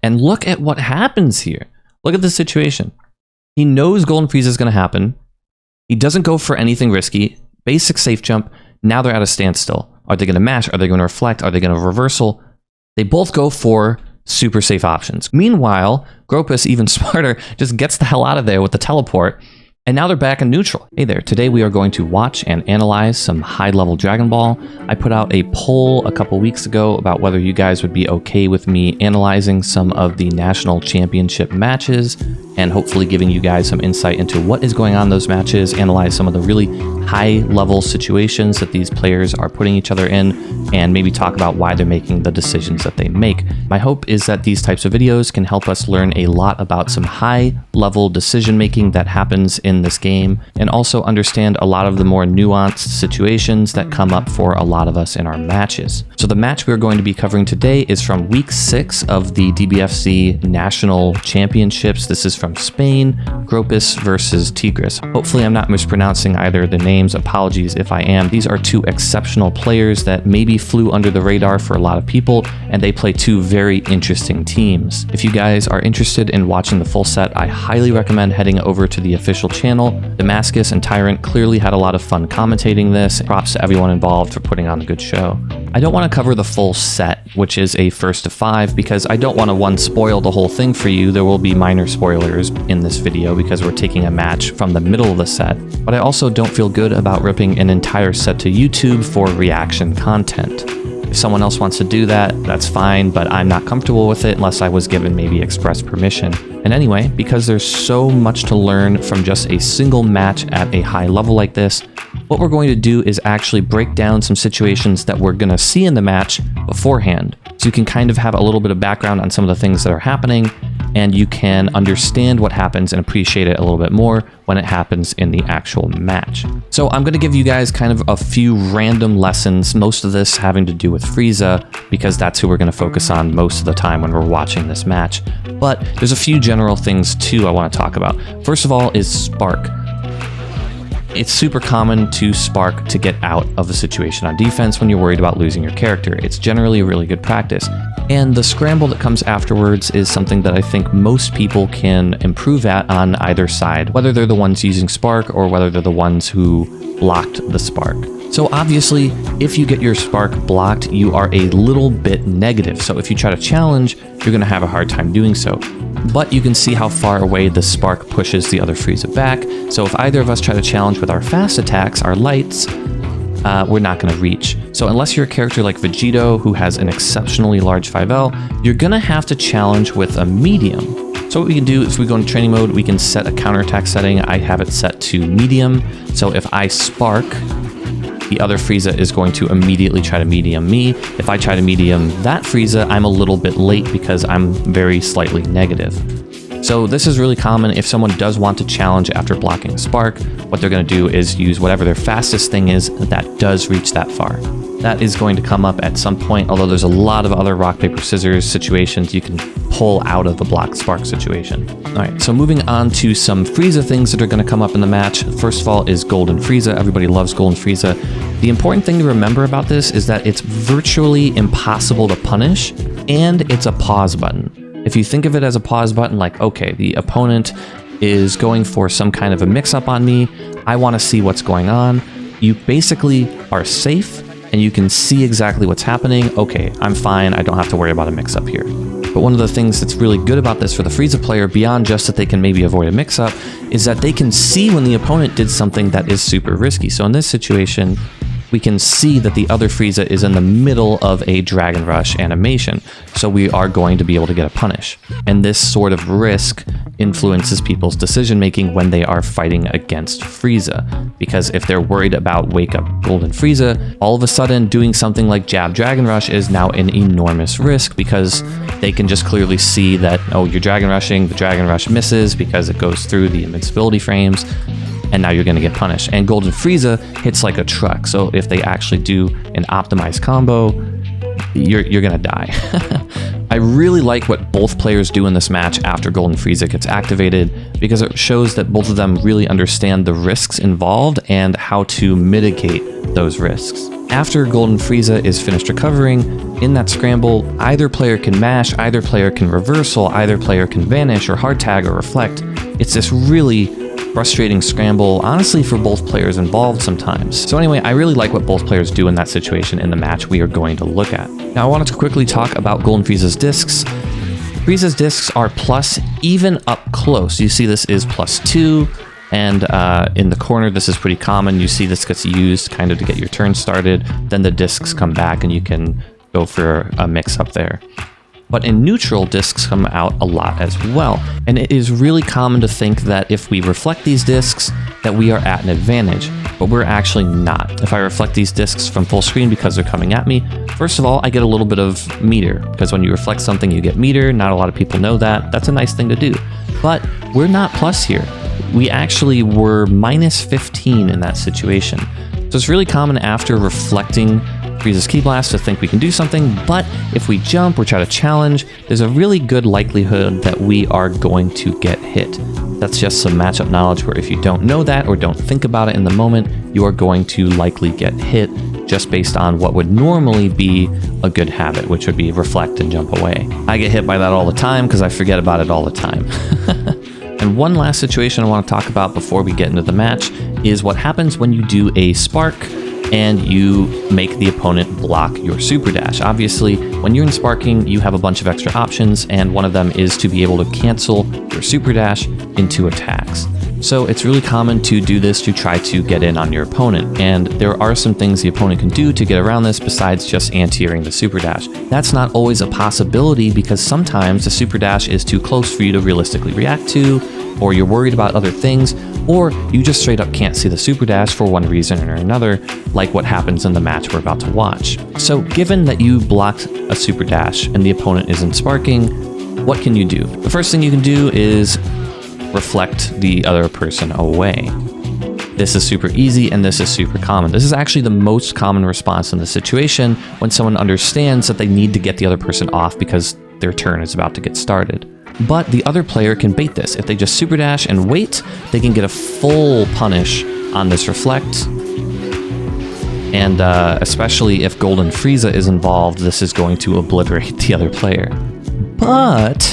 And look at what happens here. Look at the situation. He knows Golden Frieza is going to happen. He doesn't go for anything risky. Basic safe jump. Now they're at a standstill. Are they going to mash? Are they going to reflect? Are they going to reversal? They both go for super safe options. Meanwhile, Gropus, even smarter, just gets the hell out of there with the teleport. And now they're back in neutral. Hey there, today we are going to watch and analyze some high-level Dragon Ball. I put out a poll a couple weeks ago about whether you guys would be okay with me analyzing some of the national championship matches and hopefully giving you guys some insight into what is going on in those matches, analyze some of the really high-level situations that these players are putting each other in, and maybe talk about why they're making the decisions that they make. My hope is that these types of videos can help us learn a lot about some high-level decision-making that happens in this game, and also understand a lot of the more nuanced situations that come up for a lot of us in our matches. So the match we're going to be covering today is from week 6 of the DBFZ National Championships. This is from Spain, Gropus versus Tigris. Hopefully I'm not mispronouncing either the names. Apologies if I am. These are two exceptional players that maybe flew under the radar for a lot of people, and they play two very interesting teams. If you guys are interested in watching the full set, I highly recommend heading over to the official channel. Damascus and Tyrant clearly had a lot of fun commentating this. Props to everyone involved for putting on a good show. I don't want to cover the full set, which is a first to 5, because I don't want to spoil the whole thing for you. There will be minor spoilers in this video because we're taking a match from the middle of the set, but I also don't feel good about ripping an entire set to YouTube for reaction content. If someone else wants to do that, that's fine, but I'm not comfortable with it unless I was given maybe express permission. And anyway, because there's so much to learn from just a single match at a high level like this, what we're going to do is actually break down some situations that we're going to see in the match beforehand, so you can kind of have a little bit of background on some of the things that are happening, and you can understand what happens and appreciate it a little bit more when it happens in the actual match. So I'm going to give you guys kind of a few random lessons, most of this having to do with Frieza, because that's who we're going to focus on most of the time when we're watching this match. But there's a few general things too I want to talk about. First of all is Spark. It's super common to spark to get out of a situation on defense when you're worried about losing your character. It's generally a really good practice. And the scramble that comes afterwards is something that I think most people can improve at on either side, whether they're the ones using Spark or whether they're the ones who blocked the Spark. So obviously, if you get your Spark blocked, you are a little bit negative. So if you try to challenge, you're going to have a hard time doing so. But you can see how far away the Spark pushes the other Frieza back. So if either of us try to challenge with our fast attacks, our lights, we're not going to reach. So unless you're a character like Vegito, who has an exceptionally large 5L, you're going to have to challenge with a medium. So what we can do is we go into training mode, we can set a counterattack setting. I have it set to medium. So if I Spark, the other Frieza is going to immediately try to medium me. If I try to medium that Frieza, I'm a little bit late because I'm very slightly negative. So this is really common. If someone does want to challenge after blocking a Spark, what they're going to do is use whatever their fastest thing is that does reach that far. That is going to come up at some point, although there's a lot of other rock, paper, scissors situations you can pull out of the block Spark situation. Alright, so moving on to some Frieza things that are going to come up in the match. First of all is Golden Frieza. Everybody loves Golden Frieza. The important thing to remember about this is that it's virtually impossible to punish, and it's a pause button. If you think of it as a pause button, like, okay, the opponent is going for some kind of a mix-up on me, I want to see what's going on, you basically are safe, and you can see exactly what's happening. Okay, I'm fine, I don't have to worry about a mix-up here. But one of the things that's really good about this for the Frieza player, beyond just that they can maybe avoid a mix-up, is that they can see when the opponent did something that is super risky. So in this situation, we can see that the other Frieza is in the middle of a Dragon Rush animation, so we are going to be able to get a punish. And this sort of risk influences people's decision making when they are fighting against Frieza, because if they're worried about Wake Up Golden Frieza, all of a sudden doing something like Jab Dragon Rush is now an enormous risk, because they can just clearly see that, oh, you're Dragon Rushing, the Dragon Rush misses because it goes through the invincibility frames, and now you're going to get punished. And Golden Frieza hits like a truck, so if they actually do an optimized combo, you're going to die. I really like what both players do in this match after Golden Frieza gets activated, because it shows that both of them really understand the risks involved and how to mitigate those risks. After Golden Frieza is finished recovering, in that scramble, either player can mash, either player can reversal, either player can vanish or hard tag or reflect. It's this really frustrating scramble, honestly, for both players involved sometimes. So anyway, I really like what both players do in that situation in the match we are going to look at. Now I wanted to quickly talk about Golden Frieza's discs. Frieza's discs are plus even up close. You see this is +2, and in the corner this is pretty common. You see this gets used kind of to get your turn started, then the discs come back and you can go for a mix up there. But in neutral, discs come out a lot as well. And it is really common to think that if we reflect these discs, that we are at an advantage, but we're actually not. If I reflect these discs from full screen because they're coming at me, first of all, I get a little bit of meter, because when you reflect something, you get meter. Not a lot of people know that. That's a nice thing to do. But we're not plus here. We actually were -15 in that situation. So it's really common after reflecting Frieza's Ki Blast to think we can do something, but if we jump or try to challenge, there's a really good likelihood that we are going to get hit. That's just some matchup knowledge where if you don't know that or don't think about it in the moment, you are going to likely get hit just based on what would normally be a good habit, which would be reflect and jump away. I get hit by that all the time because I forget about it all the time. And one last situation I want to talk about before we get into the match is what happens when you do a spark and you make the opponent block your super dash. Obviously, when you're in sparking, you have a bunch of extra options, and one of them is to be able to cancel your super dash into attacks. So it's really common to do this to try to get in on your opponent, and there are some things the opponent can do to get around this besides just anti-airing the super dash. That's not always a possibility because sometimes the super dash is too close for you to realistically react to, or you're worried about other things, or you just straight up can't see the super dash for one reason or another, like what happens in the match we're about to watch. So given that you blocked a super dash and the opponent isn't sparking, what can you do? The first thing you can do is reflect the other person away. This is super easy and this is super common. This is actually the most common response in the situation when someone understands that they need to get the other person off because their turn is about to get started. But the other player can bait this. If they just super dash and wait, they can get a full punish on this reflect. And especially if Golden Frieza is involved, this is going to obliterate the other player. But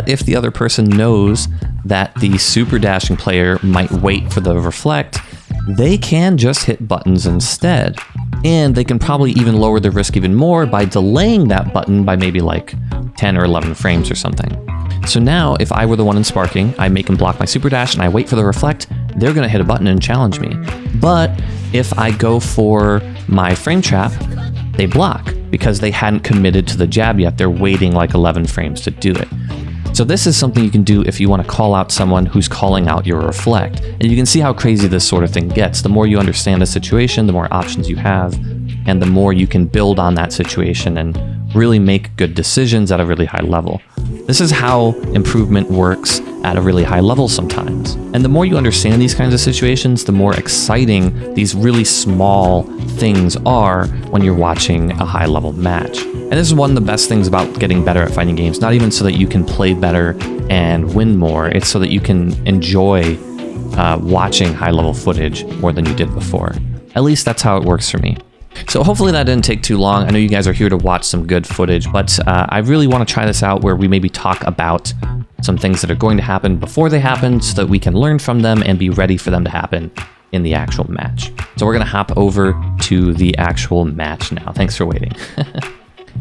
if the other person knows that the super dashing player might wait for the reflect, they can just hit buttons instead. And they can probably even lower the risk even more by delaying that button by maybe like 10 or 11 frames or something. So now, if I were the one in sparking, I make them block my super dash and I wait for the reflect, they're going to hit a button and challenge me. But if I go for my frame trap, they block because they hadn't committed to the jab yet. They're waiting like 11 frames to do it. So this is something you can do if you want to call out someone who's calling out your reflect. And you can see how crazy this sort of thing gets. The more you understand the situation, the more options you have, and the more you can build on that situation and really make good decisions at a really high level. This is how improvement works at a really high level sometimes. And the more you understand these kinds of situations, the more exciting these really small things are when you're watching a high level match. And this is one of the best things about getting better at fighting games, not even so that you can play better and win more, it's so that you can enjoy watching high level footage more than you did before. At least that's how it works for me. So hopefully that didn't take too long. I know you guys are here to watch some good footage, but I really want to try this out where we maybe talk about some things that are going to happen before they happen so that we can learn from them and be ready for them to happen in the actual match. So we're going to hop over to the actual match now. Thanks for waiting.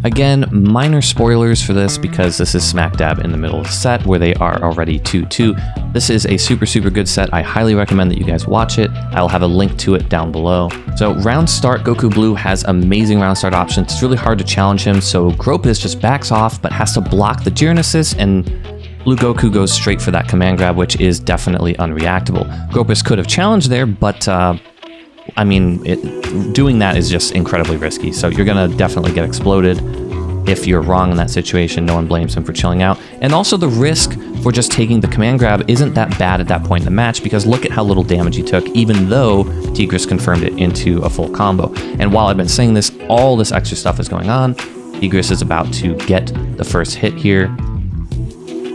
Again, minor spoilers for this because this is smack dab in the middle of the set where they are already 2-2. This is a super good set. I highly recommend that you guys watch it. I'll have a link to it down below. So round start, Goku Blue has amazing round start options. It's really hard to challenge him, so Gropus just backs off but has to block the Jiren assist, and Blue Goku goes straight for that command grab, which is definitely unreactable. Gropus could have challenged there, but I mean, doing that is just incredibly risky, so you're going to definitely get exploded if you're wrong in that situation. No one blames him for chilling out. And also the risk for just taking the command grab isn't that bad at that point in the match, because look at how little damage he took, even though Tigris confirmed it into a full combo. And while I've been saying this, all this extra stuff is going on, Tigris is about to get the first hit here.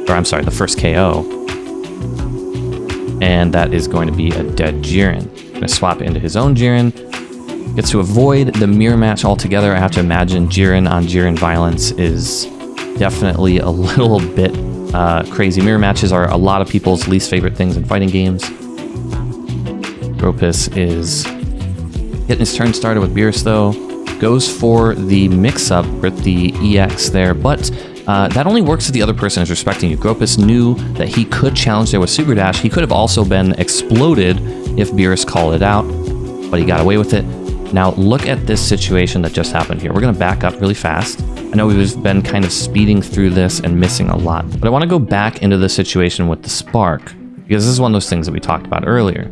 Or I'm sorry, the first KO. And that is going to be a dead Jiren. Going to swap into his own Jiren. Gets to avoid the mirror match altogether. I have to imagine Jiren on Jiren violence is definitely a little bit crazy. Mirror matches are a lot of people's least favorite things in fighting games. Gropus is getting his turn started with Beerus though. Goes for the mix-up with the EX there, but that only works if the other person is respecting you. Gropus knew that he could challenge there with Super Dash. He could have also been exploded if Beerus called it out, but he got away with it. Now look at this situation that just happened here. We're going to back up really fast. I know we've been kind of speeding through this and missing a lot, but I want to go back into the situation with the Spark, because this is one of those things that we talked about earlier.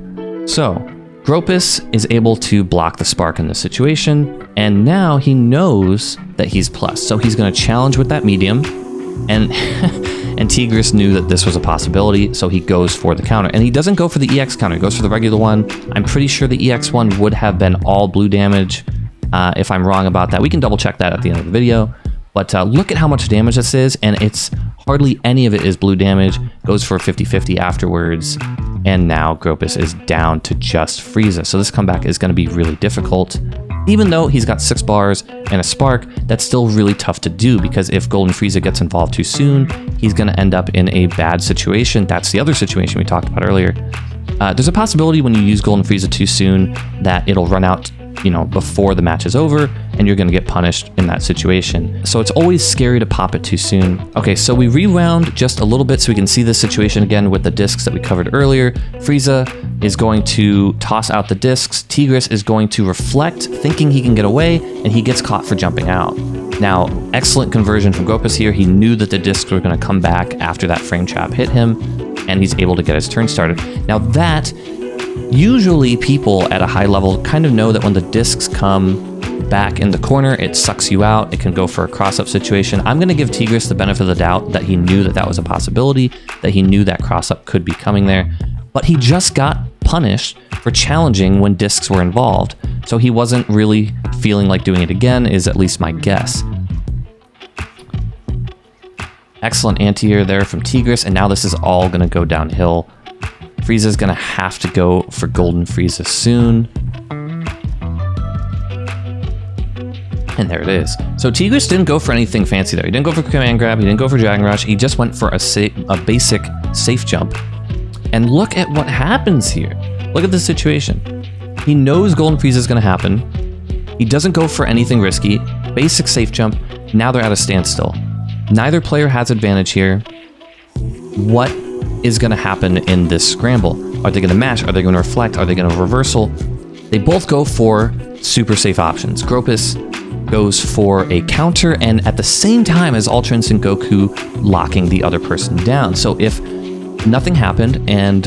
So Gropus is able to block the Spark in this situation, and now he knows that he's plus. So he's going to challenge with that medium, and and Tigris knew that this was a possibility, so he goes for the counter. And he doesn't go for the EX counter, he goes for the regular one. I'm pretty sure the EX one would have been all blue damage. If I'm wrong about that, we can double check that at the end of the video. But look at how much damage this is, and it's hardly any of it is blue damage. Goes for 50-50 afterwards, and now Gropus is down to just Frieza. So this comeback is going to be really difficult. Even though he's got 6 bars and a Spark, that's still really tough to do, because if Golden Frieza gets involved too soon, he's going to end up in a bad situation. That's the other situation we talked about earlier. There's a possibility when you use Golden Frieza too soon that it'll run out, you know, before the match is over, and you're going to get punished in that situation. So it's always scary to pop it too soon. Okay, so we rewound just a little bit so we can see this situation again with the discs that we covered earlier. Frieza is going to toss out the discs. Tigris is going to reflect, thinking he can get away, and he gets caught for jumping out. Now, excellent conversion from Gropus here. He knew that the discs were going to come back after that frame trap hit him, and he's able to get his turn started. Now that, usually people at a high level kind of know that when the discs come back in the corner, it sucks you out. It can go for a cross-up situation. I'm going to give Tigris the benefit of the doubt that he knew that that was a possibility, that he knew that cross-up could be coming there, but he just got punished for challenging when discs were involved, so he wasn't really feeling like doing it again, is at least my guess. Excellent anti-air there from Tigris, and now this is all going to go downhill. Frieza's going to have to go for Golden Frieza soon. And there it is. So Tigris didn't go for anything fancy there. He didn't go for Command Grab, he didn't go for Dragon Rush, he just went for a basic safe jump. And look at what happens here. Look at this situation. He knows Golden Frieza is going to happen. He doesn't go for anything risky. Basic safe jump. Now they're at a standstill. Neither player has advantage here. What is going to happen in this scramble? Are they going to mash? Are they going to reflect? Are they going to reversal? They both go for super safe options. Gropus goes for a counter, and at the same time as Ultra Instinct Goku locking the other person down. So if nothing happened and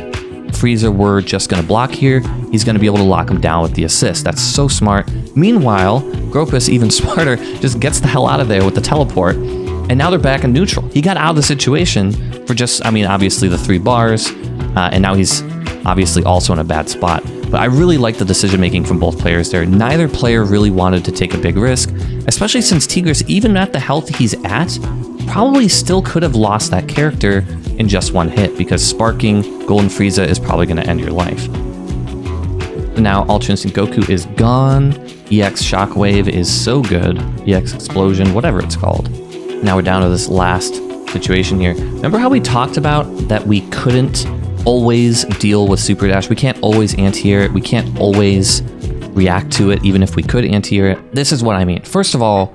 Frieza were just going to block here, he's going to be able to lock him down with the assist. That's so smart. Meanwhile, Gropus, even smarter, just gets the hell out of there with the teleport, and now they're back in neutral. He got out of the situation for just, I mean, obviously the 3 bars, and now he's obviously also in a bad spot. But I really like the decision-making from both players there. Neither player really wanted to take a big risk, especially since Tigris, even at the health he's at, probably still could have lost that character in just one hit, because sparking Golden Frieza is probably going to end your life. Now Ultra Instinct Goku is gone. EX Shockwave is so good. EX Explosion, whatever it's called. Now we're down to this last situation here. Remember how we talked about that we couldn't always deal with Super Dash? We can't always anti-air it. We can't always react to it, even if we could anti-air it. This is what I mean. First of all,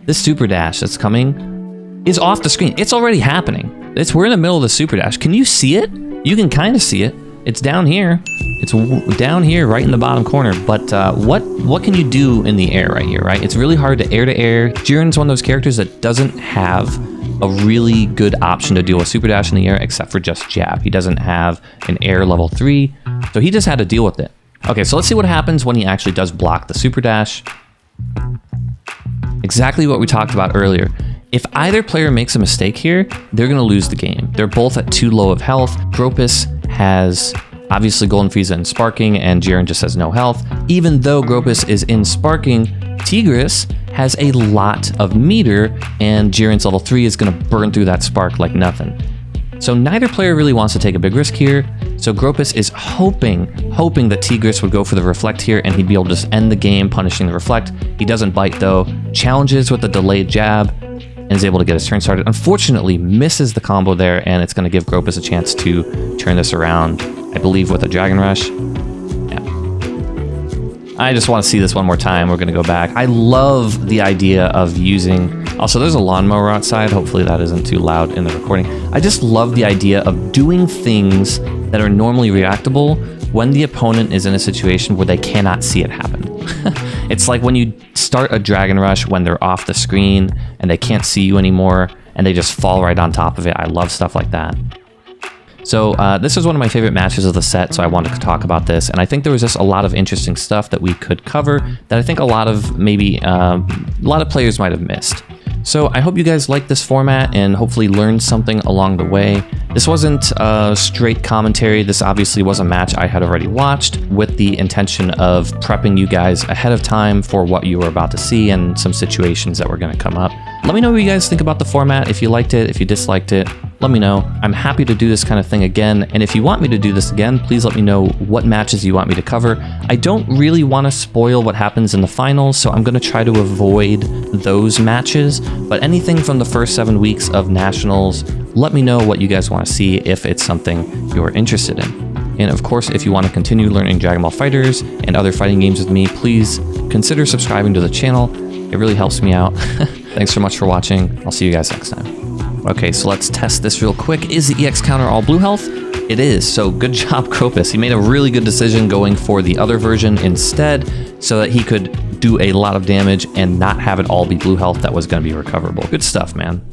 this Super Dash that's coming is off the screen. It's already happening. We're in the middle of the Super Dash. Can you see it? You can kind of see it. It's down here. It's down here, right in the bottom corner. But what can you do in the air right here, right? It's really hard to air. Jiren's one of those characters that doesn't have a really good option to deal with Super Dash in the air, except for just jab. He doesn't have an air level 3, so he just had to deal with it. Okay, so let's see what happens when he actually does block the Super Dash. Exactly what we talked about earlier. If either player makes a mistake here, they're going to lose the game. They're both at too low of health. Gropus has obviously Golden Frieza in Sparking, and Jiren just has no health. Even though Gropus is in Sparking, Tigris has a lot of meter, and Jiren's level 3 is going to burn through that spark like nothing. So neither player really wants to take a big risk here. So Gropus is hoping that Tigris would go for the Reflect here and he'd be able to just end the game punishing the Reflect. He doesn't bite though, challenges with the delayed jab, and is able to get his turn started. Unfortunately, misses the combo there, and it's going to give Gropus a chance to turn this around, I believe, with a Dragon Rush. I just want to see this one more time. We're going to go back. I love the idea of using... Also, there's a lawnmower outside. Hopefully that isn't too loud in the recording. I just love the idea of doing things that are normally reactable when the opponent is in a situation where they cannot see it happen. It's like when you start a Dragon Rush when they're off the screen and they can't see you anymore and they just fall right on top of it. I love stuff like that. So this is one of my favorite matches of the set, so I wanted to talk about this, and I think there was just a lot of interesting stuff that we could cover that I think a lot of players might have missed. So I hope you guys liked this format and hopefully learned something along the way. This wasn't straight commentary. This obviously was a match I had already watched with the intention of prepping you guys ahead of time for what you were about to see and some situations that were going to come up. Let me know what you guys think about the format. If you liked it, if you disliked it, let me know. I'm happy to do this kind of thing again, and if you want me to do this again, please let me know what matches you want me to cover. I don't really want to spoil what happens in the finals, so I'm going to try to avoid those matches, but anything from the first 7 weeks of Nationals, let me know what you guys want to see if it's something you're interested in. And of course, if you want to continue learning Dragon Ball FighterZ and other fighting games with me, please consider subscribing to the channel. It really helps me out. Thanks so much for watching. I'll see you guys next time. Okay, so let's test this real quick. Is the EX counter all blue health? It is, so good job, Gropus. He made a really good decision going for the other version instead so that he could do a lot of damage and not have it all be blue health that was going to be recoverable. Good stuff, man.